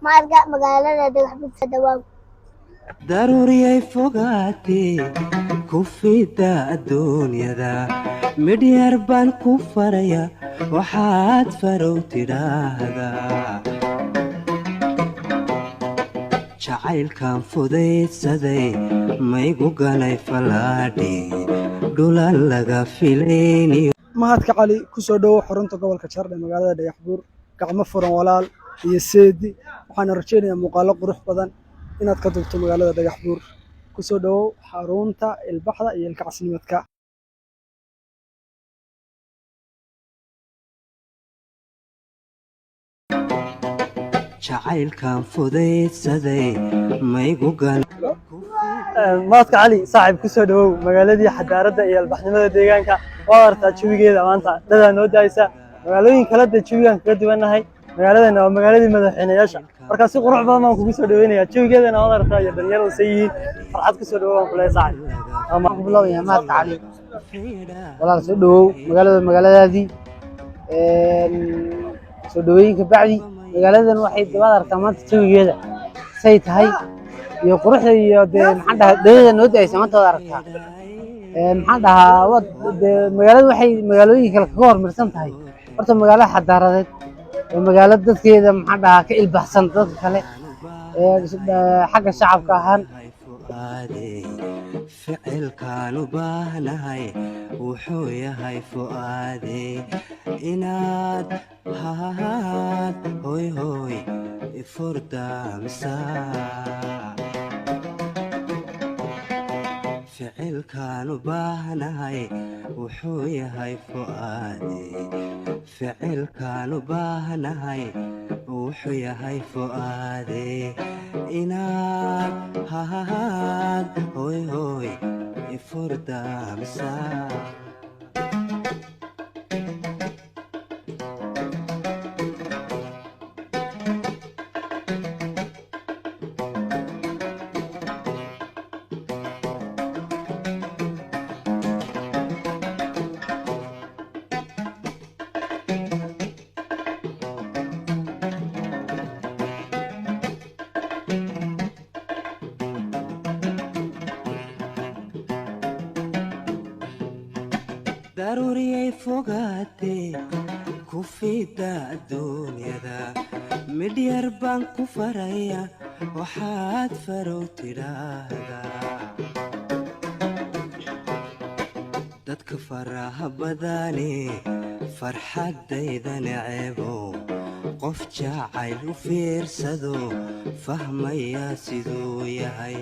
maarka magaalada dhagaxbuur sadawaab daruuriyay fogaatee ku fida adduunyada midhyar baan ku faraya waxaad farow tidhaahdaa jacaylkan fudaydsaday maygu ganay fallaadhi dhulan laga filayniyo mahadka cali ku soo dhowow xarunta gobolka Jardhe magaalada Dhagaxbuur gacmo furan walaal iyo seedi waxaan rajaynayaa muuqaalo qurux badan inaad ka dubto magaalada Dhagaxbuur ku soo dhowow xarunta ilbaxda iyo ilkacsimadka jacaylkan fudaydsaday maygu ganay mahadka cali saaxiib ku soo dhowow magaaladii xadaaradda iyo ilbaxnimada deegaanka waa artaa jawigeeda maanta dadaa noo daaysa magaalooyin kala jawigan kaga duwannahay magaaladana waa magaaladii madaxweynayaasha marka si qurux badan baan kugu soo dhaweynayaa jawigeedana waad aragtaa iyo dhalinyarada say yihiin farxad ku soo dhowow aan kuleeyahay saaxiib ama ku bilaabaya mahadka cali walaal soo dhowow magaaladaadii soo dhawooyinka bacdi magaaladan waxay dibad aragtaa maanta jawigeeda say tahay iyo quruxda iyo maxaan dhahaa dawladda noo daaysa maanta waad aragtaa maxaan dhahaa magaalada waxay magaalooyin kale kaga hormarsan tahay horta magaalo xadaaradeed magaalo dadkeeda maxaan dhahaa ka ilbaxsan dadka kale xagga shacabka ahaan ficilkaan u baahnahay wuxuu yahay fu'aade inaad hahaad hoy hoy ifurdaamisa ficilkaan u baahnahay wuxuu yahay fu'aade ficilkaan u baahnahay wuxuu yahay fu'aade inaad hahaad hoy hoy ifurdaamisa daruuriyay fogaatee ku fida adduunyada midhyar baan ku faraya waxaad farow tidhaahdaa dadka faraha badane farxaddayda neceebow qof jacayl u fiirsado fahmaya siduu yahay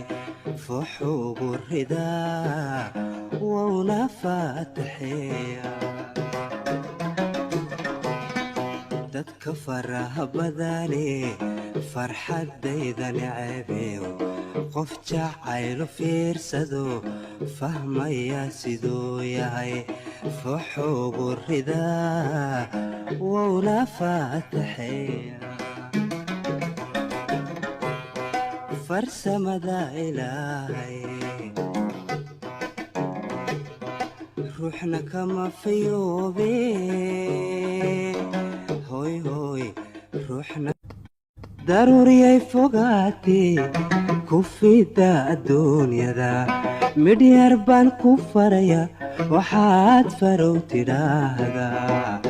fuxuugu ridaa wowna faataxeeya dadka faraha badane farxaddayda neceebow qof jacayl u fiirsado fahmaya siduu yahay fuxuugu ridaa wowna faataxeeya farsamada ilaahay ruuxna kama fayoobe hoy hoy ruuxna daruuriyay fogaatee ku fida adduunyada midhyar baan ku faraya waxaad farow tidhaahdaa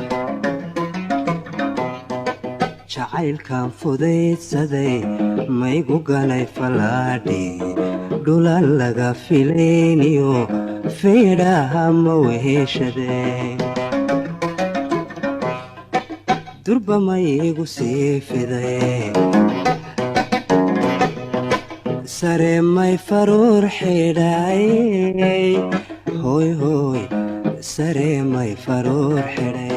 jacaylkan fudaydsaday maygu ganay fallaadhi dhulan laga filayniyo feedhaha ma weheshadee durba maygu sii fiday sare may faruur xidhay hoy hoy sare may faruur xidhay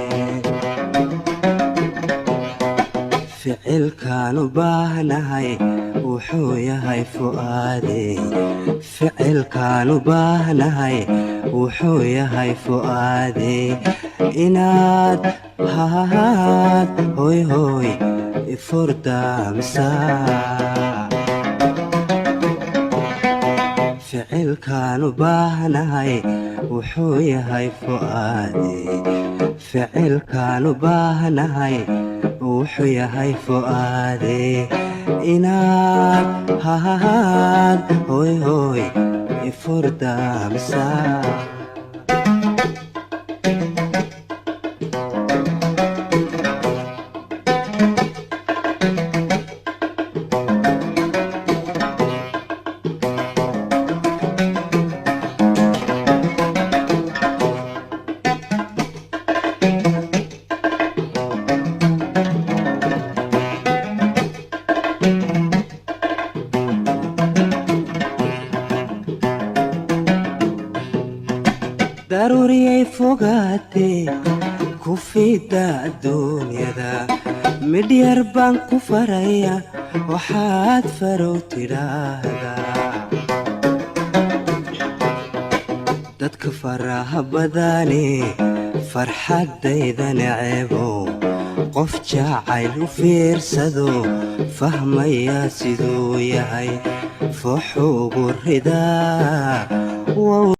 ficilkaan u baahnahay wuxuu yahay fu'aade ficilkaan u baahnahay wuxuu yahay fu'aade inaad hahaad hoy hoy ifurdaamisa ficilkaan u baahnahay wuxuu yahay fu'aade ficilkaan u baahnahay wuxuu yahay fu'aade inaad hahaad hoy hoy ifurdamisa daruuriyay fogaatee ku fiida adduunyada midhyar baan ku faraya waxaad farow tidhaahdaa dadka faraha badani farxaddayda neceebow qof jacayl u fiirsado fahmaya siduu yahay fooxuugu ridaa